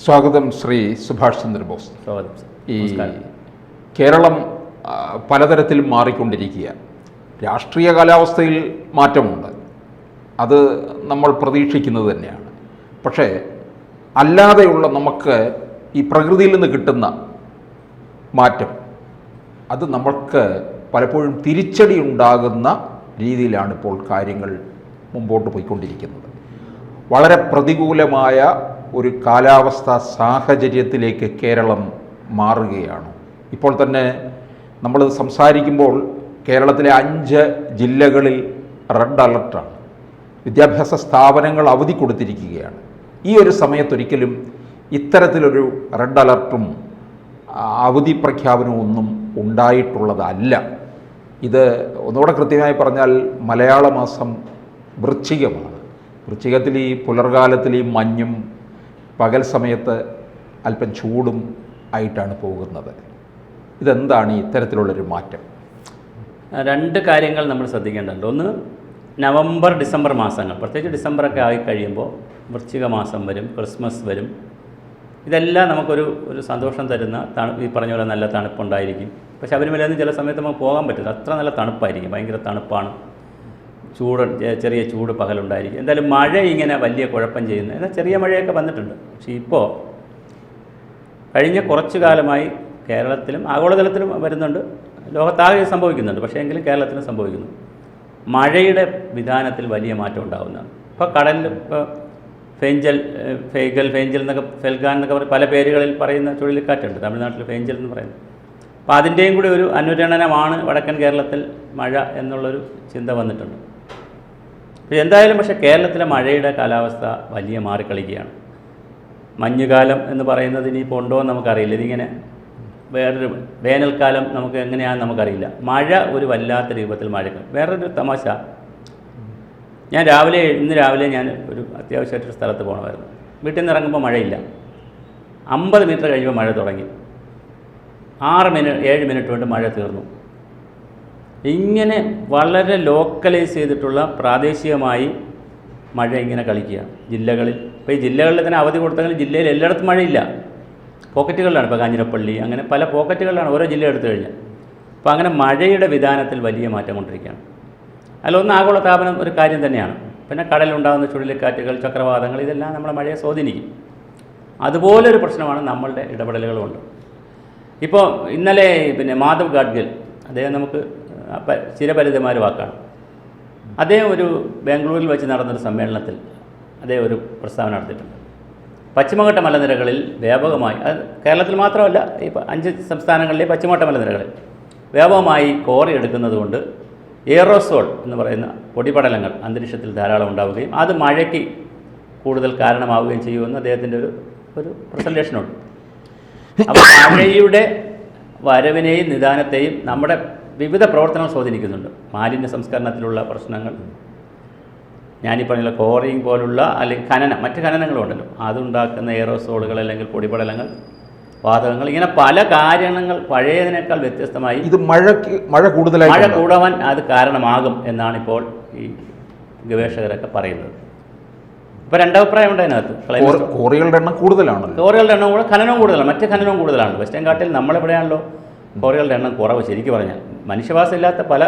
സ്വാഗതം ശ്രീ സുഭാഷ് ചന്ദ്രബോസ്. സ്വാഗതം. ഈ കേരളം പലതരത്തിൽ മാറിക്കൊണ്ടിരിക്കുക. രാഷ്ട്രീയ കാലാവസ്ഥയിൽ മാറ്റമുണ്ട്, അത് നമ്മൾ പ്രതീക്ഷിക്കുന്നത് തന്നെയാണ്. പക്ഷേ അല്ലാതെയുള്ള നമുക്ക് ഈ പ്രകൃതിയിൽ നിന്ന് കിട്ടുന്ന മാറ്റം അത് നമ്മൾക്ക് പലപ്പോഴും തിരിച്ചടി ഉണ്ടാകുന്ന രീതിയിലാണ് ഇപ്പോൾ കാര്യങ്ങൾ മുമ്പോട്ട് പോയിക്കൊണ്ടിരിക്കുന്നത്. വളരെ പ്രതികൂലമായ ഒരു കാലാവസ്ഥാ സാഹചര്യത്തിലേക്ക് കേരളം മാറുകയാണ്. ഇപ്പോൾ തന്നെ നമ്മൾ സംസാരിക്കുമ്പോൾ കേരളത്തിലെ 5 ജില്ലകളിൽ റെഡ് അലർട്ടാണ്. വിദ്യാഭ്യാസ സ്ഥാപനങ്ങൾ അവധി കൊടുത്തിരിക്കുകയാണ്. ഈ ഒരു സമയത്തൊരിക്കലും ഇത്തരത്തിലൊരു റെഡ് അലർട്ടും അവധി പ്രഖ്യാപനവും ഒന്നും ഉണ്ടായിട്ടുള്ളതല്ല. ഇത് ഒന്നുകൂടെ കൃത്യമായി പറഞ്ഞാൽ മലയാള മാസം വൃശ്ചികമാണ്. വൃശ്ചികത്തിൽ ഈ പുലർകാലത്തിൽ ഈ മഞ്ഞും പകൽ സമയത്ത് അല്പം ചൂടും ആയിട്ടാണ് പോകുന്നത്. ഇതെന്താണ് ഈ ഇത്തരത്തിലുള്ളൊരു മാറ്റം? 2 കാര്യങ്ങൾ നമ്മൾ ശ്രദ്ധിക്കേണ്ടതുണ്ട്. ഒന്ന്, നവംബർ ഡിസംബർ മാസങ്ങൾ, പ്രത്യേകിച്ച് ഡിസംബറൊക്കെ ആയി കഴിയുമ്പോൾ വൃശ്ചിക മാസം വരും, ക്രിസ്മസ് വരും. ഇതെല്ലാം നമുക്കൊരു സന്തോഷം തരുന്ന ഈ പറഞ്ഞ പോലെ നല്ല തണുപ്പുണ്ടായിരിക്കും. പക്ഷേ ശബരിമലയിൽ ചില സമയത്ത് നമുക്ക് പോകാൻ പറ്റില്ല, അത്ര നല്ല തണുപ്പായിരിക്കും, ഭയങ്കര തണുപ്പാണ്, ചെറിയ ചൂട് പകലുണ്ടായിരിക്കും. എന്തായാലും മഴ ഇങ്ങനെ വലിയ കുഴപ്പം ചെയ്യുന്നത്, എന്നാൽ ചെറിയ മഴയൊക്കെ വന്നിട്ടുണ്ട്. പക്ഷേ ഇപ്പോൾ കഴിഞ്ഞ കുറച്ചു കാലമായി കേരളത്തിലും ആഗോളതലത്തിലും വരുന്നുണ്ട്, ലോകത്താകെ സംഭവിക്കുന്നുണ്ട്. പക്ഷേ എങ്കിലും കേരളത്തിലും സംഭവിക്കുന്നു. മഴയുടെ വിധാനത്തിൽ വലിയ മാറ്റം ഉണ്ടാകുന്നതാണ്. ഇപ്പോൾ കടലിൽ ഇപ്പോൾ ഫേഞ്ചൽ എന്നൊക്കെ ഫെൽഗാൻ എന്നൊക്കെ പല പേരുകളിൽ പറയുന്ന ചുഴലിക്കാറ്റുണ്ട്. തമിഴ്നാട്ടിൽ ഫേഞ്ചൽ എന്ന് പറയുന്നത്. അപ്പോൾ അതിൻ്റെയും കൂടി ഒരു അനുരണനമാണ് വടക്കൻ കേരളത്തിൽ മഴ എന്നുള്ളൊരു ചിന്ത വന്നിട്ടുണ്ട്. എന്തായാലും പക്ഷേ കേരളത്തിലെ മഴയുടെ കാലാവസ്ഥ വലിയ മാറിക്കളിക്കുകയാണ്. മഞ്ഞുകാലം എന്ന് പറയുന്നത് ഇനിയിപ്പോൾ ഉണ്ടോ എന്ന് നമുക്കറിയില്ല. ഇതിങ്ങനെ വേറൊരു വേനൽക്കാലം നമുക്ക് എങ്ങനെയാണെന്ന് നമുക്കറിയില്ല. മഴ ഒരു വല്ലാത്ത രൂപത്തിൽ മഴയ്ക്കും. വേറൊരു തമാശ, ഇന്ന് രാവിലെ ഞാൻ ഒരു അത്യാവശ്യമായിട്ടൊരു സ്ഥലത്ത് പോകണമായിരുന്നു. വീട്ടിൽ നിന്ന് ഇറങ്ങുമ്പോൾ മഴയില്ല. 50 മീറ്റർ കഴിയുമ്പോൾ മഴ തുടങ്ങി. 7 മിനിറ്റ് കൊണ്ട് മഴ തീർന്നു. ഇങ്ങനെ വളരെ ലോക്കലൈസ് ചെയ്തിട്ടുള്ള പ്രാദേശികമായി മഴ ഇങ്ങനെ കളിക്കുക ജില്ലകളിൽ. ഇപ്പോൾ ഈ ജില്ലകളിൽ തന്നെ അവധി കൊടുത്തെങ്കിലും ജില്ലയിൽ എല്ലായിടത്തും മഴയില്ല, പോക്കറ്റുകളിലാണ്. ഇപ്പോൾ കാഞ്ഞിരപ്പള്ളി അങ്ങനെ പല പോക്കറ്റുകളിലാണ് ഓരോ ജില്ല എടുത്തു കഴിഞ്ഞാൽ. അപ്പോൾ അങ്ങനെ മഴയുടെ വിധാനത്തിൽ വലിയ മാറ്റം കൊണ്ടിരിക്കുകയാണ്. അതിലൊന്ന് ആഗോള താപനം ഒരു കാര്യം തന്നെയാണ്. പിന്നെ കടലുണ്ടാകുന്ന ചുഴലിക്കാറ്റുകൾ, ചക്രവാതങ്ങൾ, ഇതെല്ലാം നമ്മുടെ മഴയെ സ്വാധീനിക്കും. അതുപോലൊരു പ്രശ്നമാണ് നമ്മളുടെ ഇടപെടലുകളുമുണ്ട്. ഇപ്പോൾ ഇന്നലെ മാധവ് ഗാഡ്ഗിൽ, അദ്ദേഹം നമുക്ക് ചിരപരിതമായ വാക്കാണ്. അദ്ദേഹം ഒരു ബാംഗ്ലൂരിൽ വെച്ച് നടന്നൊരു സമ്മേളനത്തിൽ അദ്ദേഹം ഒരു പ്രസ്താവന നടത്തിയിട്ടുണ്ട്. പശ്ചിമഘട്ട മലനിരകളിൽ വ്യാപകമായി, അത് കേരളത്തിൽ മാത്രമല്ല, ഇപ്പോൾ 5 സംസ്ഥാനങ്ങളിലെ പശ്ചിമഘട്ട മലനിരകളിൽ വ്യാപകമായി കോറി എടുക്കുന്നത് കൊണ്ട് എയറോസോൾ എന്ന് പറയുന്ന പൊടിപടലങ്ങൾ അന്തരീക്ഷത്തിൽ ധാരാളം ഉണ്ടാവുകയും അത് മഴയ്ക്ക് കൂടുതൽ കാരണമാവുകയും ചെയ്യുമെന്ന് അദ്ദേഹത്തിൻ്റെ ഒരു പ്രസൻറ്റേഷനുണ്ട്. അപ്പോൾ മഴയുടെ വരവിനെയും നിദാനത്തെയും നമ്മുടെ വിവിധ പ്രവർത്തനങ്ങൾ സ്വാധീനിക്കുന്നുണ്ട്. മാലിന്യ സംസ്കരണത്തിലുള്ള പ്രശ്നങ്ങൾ, ഞാനീ പറഞ്ഞ കോറിങ് പോലുള്ള അല്ലെങ്കിൽ മറ്റ് ഖനനങ്ങളുണ്ടല്ലോ, അതുണ്ടാക്കുന്ന എയറോസോളുകൾ അല്ലെങ്കിൽ പൊടിപടലങ്ങൾ, വാതകങ്ങൾ, ഇങ്ങനെ പല കാര്യങ്ങൾ പഴയതിനേക്കാൾ വ്യത്യസ്തമായി ഇത് മഴ കൂടാൻ അത് കാരണമാകും എന്നാണ് ഇപ്പോൾ ഈ ഗവേഷകരൊക്കെ പറയുന്നത്. ഇപ്പോൾ 2 അഭിപ്രായം ഉണ്ട് അതിനകത്ത്. കോറികളുടെ എണ്ണം കൂടുതലാണ്, ഖനനവും കൂടുതലാണ്, മറ്റ് ഖനനവും കൂടുതലാണ്. വെസ്റ്റേൺ ഘാട്ടിൽ നമ്മളെവിടെയാണല്ലോ കോറികളുടെ എണ്ണം കുറവ്. ശരിക്കും പറഞ്ഞാൽ മനുഷ്യവാസം ഇല്ലാത്ത പല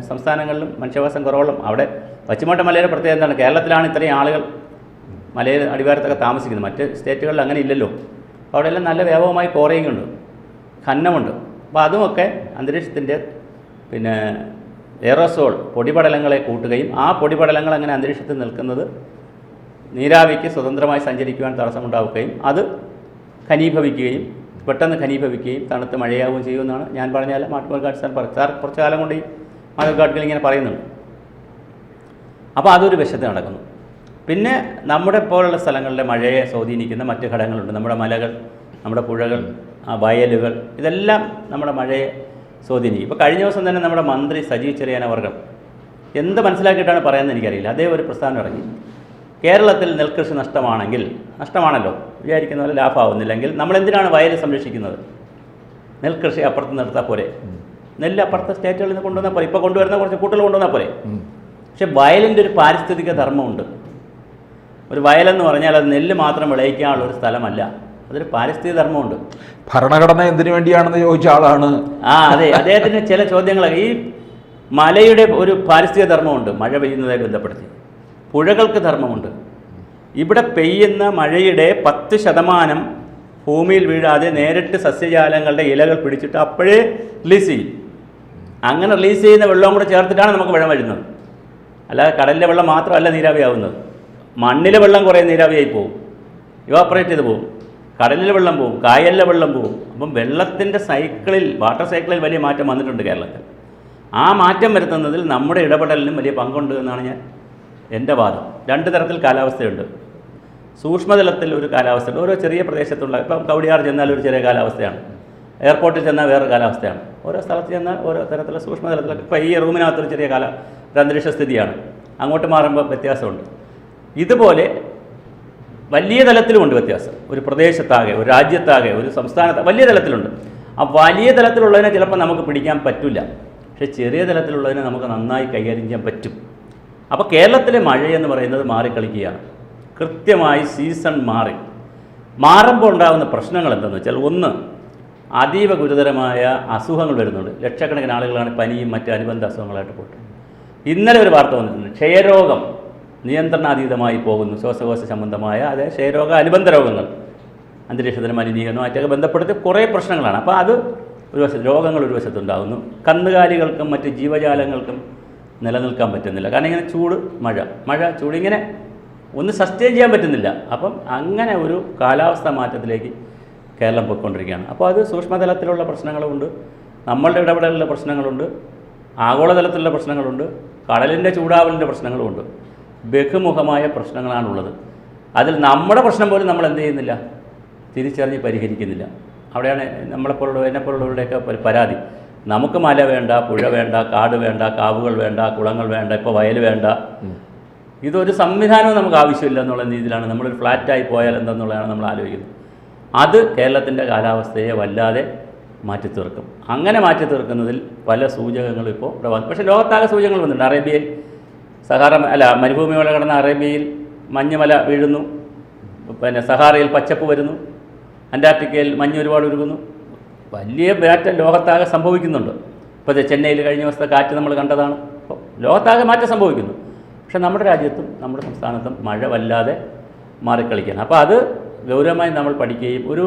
സംസ്ഥാനങ്ങളിലും മനുഷ്യവാസം കുറവുള്ള, അവിടെ പശ്ചിമഘട്ട മലയുടെ പ്രത്യേകത എന്താണ്? കേരളത്തിലാണ് ഇത്രയും ആളുകൾ മലയുടെ അടിവാരത്തൊക്കെ താമസിക്കുന്നത്, മറ്റ് സ്റ്റേറ്റുകളിൽ അങ്ങനെ ഇല്ലല്ലോ. അപ്പോൾ അവിടെയെല്ലാം നല്ല വ്യാപകമായി കോറിങ് ഉണ്ട്, ഖനനമുണ്ട്. അപ്പോൾ അതുമൊക്കെ അന്തരീക്ഷത്തിൻ്റെ എയറോസോൾ പൊടിപടലങ്ങളെ കൂട്ടുകയും ആ പൊടിപടലങ്ങൾ അങ്ങനെ അന്തരീക്ഷത്തിൽ നിൽക്കുന്നത് നീരാവിക്ക് സ്വതന്ത്രമായി സഞ്ചരിക്കുവാൻ തടസ്സമുണ്ടാവുകയും അത് പെട്ടെന്ന് ഘനീഭവിക്കുകയും തണുത്ത് മഴയാവുകയും ചെയ്യുമെന്നാണ് ഞാൻ പറഞ്ഞാൽ മാധവ് ഗാഡ്ഗിൽ സാർ കുറച്ച് കാലം കൊണ്ട് ഈ മാധവ് ഗാഡ്ഗിൽ ഇങ്ങനെ പറയുന്നുണ്ട്. അപ്പോൾ അതൊരു വശത്ത് നടക്കുന്നു. പിന്നെ നമ്മുടെ പോലുള്ള സ്ഥലങ്ങളിലെ മഴയെ സ്വാധീനിക്കുന്ന മറ്റ് ഘടകങ്ങളുണ്ട്. നമ്മുടെ മലകൾ, നമ്മുടെ പുഴകൾ, വയലുകൾ, ഇതെല്ലാം നമ്മുടെ മഴയെ സ്വാധീനിക്കും. ഇപ്പോൾ കഴിഞ്ഞ ദിവസം തന്നെ നമ്മുടെ മന്ത്രി സജി ചെറിയാൻ അവർ എന്ത് മനസ്സിലാക്കിയിട്ടാണ് പറയുന്നത് എനിക്കറിയില്ല, അദ്ദേഹം ഒരു പ്രസ്താവന ഇറങ്ങി. കേരളത്തിൽ നെൽകൃഷി നഷ്ടമാണല്ലോ, വിചാരിക്കുന്ന പോലെ ലാഭമാവുന്നില്ലെങ്കിൽ നമ്മളെന്തിനാണ് വയൽ സംരക്ഷിക്കുന്നത്? നെൽകൃഷി അപ്പുറത്ത് നിർത്താൽ പോരെ, നെല്ല് അപ്പുറത്തെ സ്റ്റേറ്റുകളിൽ നിന്ന് കൊണ്ടുവന്നാൽ പോലെ, ഇപ്പോൾ കൊണ്ടുവരുന്ന കുറച്ച് കൂട്ടുകൾ കൊണ്ടുവന്നാൽ പോലെ. പക്ഷെ വയലിൻ്റെ ഒരു പാരിസ്ഥിതിക ധർമ്മമുണ്ട്. ഒരു വയലെന്ന് പറഞ്ഞാൽ അത് നെല്ല് മാത്രം വിളയിക്കാനുള്ള ഒരു സ്ഥലമല്ല, അതൊരു പാരിസ്ഥിതിക ധർമ്മമുണ്ട്. ഭരണഘടന എന്തിനു വേണ്ടിയാണെന്ന് ചോദിച്ച ആളാണ്. അതെ, അദ്ദേഹത്തിന് ചില ചോദ്യങ്ങൾ. ഈ മലയുടെ ഒരു പാരിസ്ഥിതിക ധർമ്മമുണ്ട് മഴ പെയ്യുന്നതായി ബന്ധപ്പെടുത്തി. പുഴകൾക്ക് ധർമ്മമുണ്ട്. ഇവിടെ പെയ്യുന്ന മഴയുടെ 10% ഭൂമിയിൽ വീഴാതെ നേരിട്ട് സസ്യജാലങ്ങളുടെ ഇലകൾ പിടിച്ചിട്ട് അപ്പോഴേ റിലീസ് ചെയ്യും. അങ്ങനെ റിലീസ് ചെയ്യുന്ന വെള്ളവും കൂടെ ചേർത്തിട്ടാണ് നമുക്ക് വെള്ളം വരുന്നത്. അല്ലാതെ കടലിലെ വെള്ളം മാത്രമല്ല നീരാവിയാവുന്നത്. മണ്ണിലെ വെള്ളം കുറേ നീരാവിയായി പോകും, ഇവാപ്പറേറ്റ് ചെയ്ത് പോകും. കടലിലെ വെള്ളം പോകും, കായലിലെ വെള്ളം പോകും. അപ്പം വെള്ളത്തിൻ്റെ സൈക്കിളിൽ, വാട്ടർ സൈക്കിളിൽ വലിയ മാറ്റം വന്നിട്ടുണ്ട് കേരളത്തിൽ. ആ മാറ്റം വരുത്തുന്നതിൽ നമ്മുടെ ഇടപെടലിനും വലിയ പങ്കുണ്ട് എന്നാണ് എൻ്റെ വാദം. 2 തരത്തിൽ കാലാവസ്ഥയുണ്ട്. സൂക്ഷ്മതലത്തിൽ ഒരു കാലാവസ്ഥയുണ്ട്. ഓരോ ചെറിയ പ്രദേശത്തുള്ള, ഇപ്പം കവടിയാർ ചെന്നാൽ ഒരു ചെറിയ കാലാവസ്ഥയാണ്, എയർപോർട്ടിൽ ചെന്നാൽ വേറെ കാലാവസ്ഥയാണ്. ഓരോ സ്ഥലത്ത് ചെന്നാൽ ഓരോ തരത്തിലുള്ള സൂക്ഷ്മതലത്തിലൊക്കെ. ഇപ്പോൾ ഈ റൂമിനകത്തൊരു ചെറിയ ഒരു അന്തരീക്ഷ സ്ഥിതിയാണ്, അങ്ങോട്ട് മാറുമ്പോൾ വ്യത്യാസമുണ്ട്. ഇതുപോലെ വലിയ തലത്തിലുമുണ്ട് വ്യത്യാസം. ഒരു പ്രദേശത്താകെ, ഒരു രാജ്യത്താകെ, ഒരു സംസ്ഥാനത്ത് വലിയ തലത്തിലുണ്ട്. ആ വലിയ തലത്തിലുള്ളതിനെ ചിലപ്പോൾ നമുക്ക് പിടിക്കാൻ പറ്റില്ല, പക്ഷേ ചെറിയ തലത്തിലുള്ളതിനെ നമുക്ക് നന്നായി കൈകാര്യം ചെയ്യാൻ പറ്റും. അപ്പോൾ കേരളത്തിലെ മഴയെന്ന് പറയുന്നത് മാറിക്കളിക്കുകയാണ്. കൃത്യമായി സീസൺ മാറുമ്പോൾ ഉണ്ടാകുന്ന പ്രശ്നങ്ങൾ എന്താണെന്ന് വെച്ചാൽ, ഒന്ന്, അതീവ ഗുരുതരമായ അസുഖങ്ങൾ വരുന്നുണ്ട്. ലക്ഷക്കണക്കിന് ആളുകളാണ് പനിയും മറ്റ് അനുബന്ധ അസുഖങ്ങളായിട്ട് പോയിട്ട്. ഇന്നലെ ഒരു വാർത്ത വന്നിട്ടുണ്ട്, ക്ഷയരോഗം നിയന്ത്രണാതീതമായി പോകുന്നു. ശ്വാസകോശ സംബന്ധമായ, അതായത് ക്ഷയരോഗ അനുബന്ധ രോഗങ്ങൾ, അന്തരീക്ഷത്തിന് മലിനീകരണമായിട്ടൊക്കെ ബന്ധപ്പെടുത്തി കുറേ പ്രശ്നങ്ങളാണ്. അപ്പോൾ അത് ഒരു വശത്ത്, രോഗങ്ങൾ ഒരു വശത്തുണ്ടാകുന്നു. കന്നുകാലികൾക്കും മറ്റ് ജീവജാലങ്ങൾക്കും നിലനിൽക്കാൻ പറ്റുന്നില്ല. കാരണം ഇങ്ങനെ മഴ ചൂട് ഇങ്ങനെ ഒന്ന് സസ്റ്റെയിൻ ചെയ്യാൻ പറ്റുന്നില്ല. അപ്പം അങ്ങനെ ഒരു കാലാവസ്ഥ മാറ്റത്തിലേക്ക് കേരളം പോയിക്കൊണ്ടിരിക്കുകയാണ്. അപ്പോൾ അത് സൂക്ഷ്മതലത്തിലുള്ള പ്രശ്നങ്ങളുമുണ്ട്, നമ്മളുടെ ഇടപെടലിലുള്ള പ്രശ്നങ്ങളുണ്ട്, ആഗോളതലത്തിലുള്ള പ്രശ്നങ്ങളുണ്ട്, കടലിൻ്റെ ചൂടാവലിൻ്റെ പ്രശ്നങ്ങളുമുണ്ട്. ബഹുമുഖമായ പ്രശ്നങ്ങളാണുള്ളത്. അതിൽ നമ്മുടെ പ്രശ്നം പോലും നമ്മൾ എന്ത് ചെയ്യുന്നില്ല, തിരിച്ചറിഞ്ഞ് പരിഹരിക്കുന്നില്ല. അവിടെയാണ് എന്നെപ്പോലുള്ളവരുടെയൊക്കെ പരാതി. നമുക്ക് മല വേണ്ട, പുഴ വേണ്ട, കാട് വേണ്ട, കാവുകൾ വേണ്ട, കുളങ്ങൾ വേണ്ട, ഇപ്പോൾ വയൽ വേണ്ട. ഇതൊരു സംവിധാനവും നമുക്ക് ആവശ്യമില്ല എന്നുള്ള രീതിയിലാണ് നമ്മളൊരു ഫ്ലാറ്റായി പോയാൽ എന്തെന്നുള്ളതാണ് നമ്മൾ ആലോചിക്കുന്നത്. അത് കേരളത്തിൻ്റെ കാലാവസ്ഥയെ വല്ലാതെ മാറ്റിത്തീർക്കും. അങ്ങനെ മാറ്റിത്തീർക്കുന്നതിൽ പല സൂചകങ്ങളും ഇപ്പോൾ ഇവിടെ വന്നു. പക്ഷേ ലോകത്താകെ സൂചകങ്ങൾ വന്നിട്ടുണ്ട്. അറേബ്യയിൽ മരുഭൂമിയോടെ കിടന്ന അറേബ്യയിൽ മഞ്ഞുമല വീഴുന്നു, പിന്നെ സഹാറയിൽ പച്ചപ്പ് വരുന്നു, അന്റാർട്ടിക്കയിൽ മഞ്ഞ് ഒരുപാട് ഉരുകുന്നു. വലിയ മാറ്റം ലോകത്താകെ സംഭവിക്കുന്നുണ്ട്. ഇപ്പോൾ ചെന്നൈയിൽ കഴിഞ്ഞ ദിവസത്തെ കാറ്റ് നമ്മൾ കണ്ടതാണ്. അപ്പോൾ ലോകത്താകെ മാറ്റം സംഭവിക്കുന്നു. പക്ഷേ നമ്മുടെ രാജ്യത്തും നമ്മുടെ സംസ്ഥാനത്തും മഴ വല്ലാതെ മാറിക്കളിക്കുകയാണ്. അപ്പോൾ അത് ഗൗരവമായി നമ്മൾ പഠിക്കുകയും, ഒരു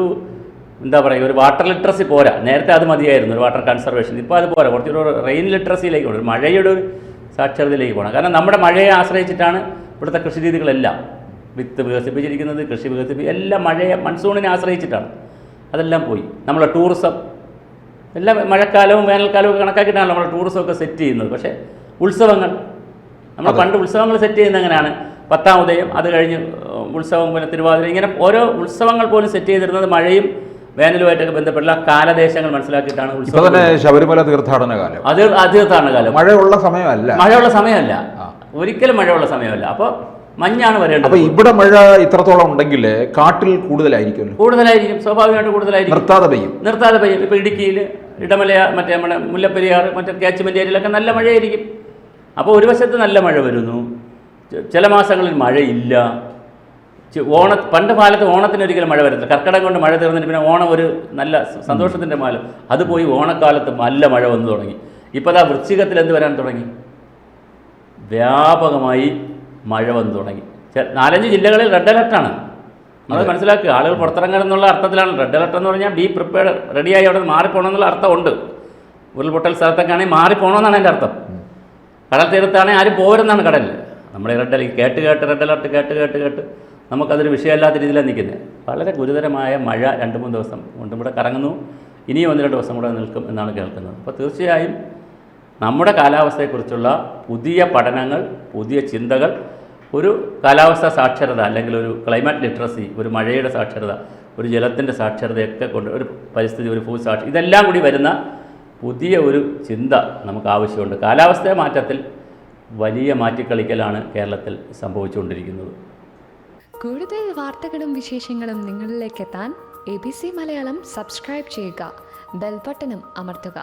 വാട്ടർ ലിറ്ററസി പോരാ. നേരത്തെ അത് മതിയായിരുന്നു, ഒരു വാട്ടർ കൺസർവേഷൻ. ഇപ്പോൾ അത് പോരാ, കുറച്ചൊരു റെയിൻ ലിറ്ററസിയിലേക്ക് പോകണം, ഒരു മഴയുടെ ഒരു സാക്ഷരതയിലേക്ക് പോകണം. കാരണം നമ്മുടെ മഴയെ ആശ്രയിച്ചിട്ടാണ് ഇവിടുത്തെ കൃഷി രീതികളെല്ലാം. വിത്ത് വികസിപ്പിച്ചിരിക്കുന്നത്, കൃഷി എല്ലാം മൺസൂണിനെ ആശ്രയിച്ചിട്ടാണ്. അതെല്ലാം പോയി. നമ്മളെ ടൂറിസം എല്ലാം മഴക്കാലവും വേനൽക്കാലവും ഒക്കെ കണക്കാക്കിയിട്ടാണ് നമ്മൾ ടൂറിസമൊക്കെ സെറ്റ് ചെയ്യുന്നത്. പക്ഷേ ഉത്സവങ്ങൾ, നമ്മൾ പണ്ട് ഉത്സവങ്ങൾ സെറ്റ് ചെയ്യുന്നത് എങ്ങനെയാണ്, 10-ാം ഉദയം, അത് കഴിഞ്ഞ് ഉത്സവം, പിന്നെ തിരുവാതിര, ഇങ്ങനെ ഓരോ ഉത്സവങ്ങൾ പോലും സെറ്റ് ചെയ്തിരുന്നത് മഴയും വേനലുമായിട്ടൊക്കെ ബന്ധപ്പെട്ടുള്ള കാലദേശങ്ങൾ മനസ്സിലാക്കിയിട്ടാണ് ഉത്സവം. ശബരിമല തീർത്ഥാടന കാലം, അത് തീർത്ഥാടന കാലം മഴയുള്ള സമയമല്ല, ഒരിക്കലും മഴയുള്ള സമയമല്ല. അപ്പോൾ മഞ്ഞാണ് വരേണ്ടത്. അപ്പോൾ ഇവിടെ മഴ ഇത്രത്തോളം ഉണ്ടെങ്കിൽ കാട്ടിൽ കൂടുതലായിരിക്കും, സ്വാഭാവികമായിട്ട് കൂടുതലായിരിക്കും. നിർത്താതെ പെയ്യും. ഇപ്പോൾ ഇടുക്കിയിൽ, ഇടമല, നമ്മുടെ മുല്ലപ്പെരിയാർ, ക്യാച്ച്മെന്റ് ഏരിയയിലൊക്കെ നല്ല മഴയായിരിക്കും. അപ്പോൾ ഒരു വശത്ത് നല്ല മഴ വരുന്നു, ചില മാസങ്ങളിൽ മഴയില്ല. പണ്ട് കാലത്ത് ഓണത്തിന് ഒരിക്കലും മഴ വരത്തില്ല. കർക്കിടകം കൊണ്ട് മഴ തീർന്നിട്ട് പിന്നെ ഓണം ഒരു നല്ല സന്തോഷത്തിൻ്റെ മാലം, അത് പോയി ഓണക്കാലത്ത് നല്ല മഴ വന്നു തുടങ്ങി. ഇപ്പോൾ അതാ വൃശ്ചികത്തിൽ എന്ത് വരാൻ തുടങ്ങി, വ്യാപകമായി മഴ വന്നു തുടങ്ങി. 4-5 ജില്ലകളിൽ റെഡ് അലർട്ടാണ്. നമ്മൾ മനസ്സിലാക്കുക, ആളുകൾ പുറത്തിറങ്ങണമെന്നുള്ള അർത്ഥത്തിലാണ് റെഡ് അലർട്ട് എന്ന് പറഞ്ഞാൽ. ബി പ്രിപ്പയർഡ്, റെഡിയായി അവിടെ മാറിപ്പോകണമെന്നുള്ള അർത്ഥമുണ്ട്. ഉരുൾപൊട്ടൽ സ്ഥലത്തൊക്കെ ആണെങ്കിൽ മാറിപ്പോകണമെന്നാണ് എൻ്റെ അർത്ഥം. കടൽ തീരത്താണെങ്കിൽ ആരും പോരുന്നാണ് കടലിൽ. നമ്മൾ റെഡ് അലർട്ട് റെഡ് അലർട്ട് കേട്ട് നമുക്കതൊരു വിഷയമല്ലാത്ത രീതിയിലാണ് നിൽക്കുന്നത്. വളരെ ഗുരുതരമായ മഴ 2-3 ദിവസം കൊണ്ടും ഇവിടെ കറങ്ങുന്നു. ഇനിയും 1-2 ദിവസം കൂടെ നിൽക്കും എന്നാണ് കേൾക്കുന്നത്. അപ്പോൾ തീർച്ചയായും നമ്മുടെ കാലാവസ്ഥയെക്കുറിച്ചുള്ള പുതിയ പഠനങ്ങൾ, പുതിയ ചിന്തകൾ, ഒരു കാലാവസ്ഥാ സാക്ഷരത, അല്ലെങ്കിൽ ഒരു ക്ലൈമറ്റ് ലിറ്ററസി, ഒരു മഴയുടെ സാക്ഷരത, ഒരു ജലത്തിൻ്റെ സാക്ഷരതയൊക്കെ കൊണ്ട്, ഒരു പരിസ്ഥിതി, ഒരു ഭൂസാക്ഷി, ഇതെല്ലാം കൂടി വരുന്ന പുതിയ ഒരു ചിന്ത നമുക്ക് ആവശ്യമുണ്ട്. കാലാവസ്ഥ മാറ്റത്തിൽ വലിയ മാറ്റിക്കളിക്കലാണ് കേരളത്തിൽ സംഭവിച്ചുകൊണ്ടിരിക്കുന്നത്. കൂടുതൽ വാർത്തകളും വിശേഷങ്ങളും നിങ്ങളിലേക്ക് എത്താൻ ABC മലയാളം സബ്സ്ക്രൈബ് ചെയ്യുക, ബെൽ ബട്ടണും അമർത്തുക.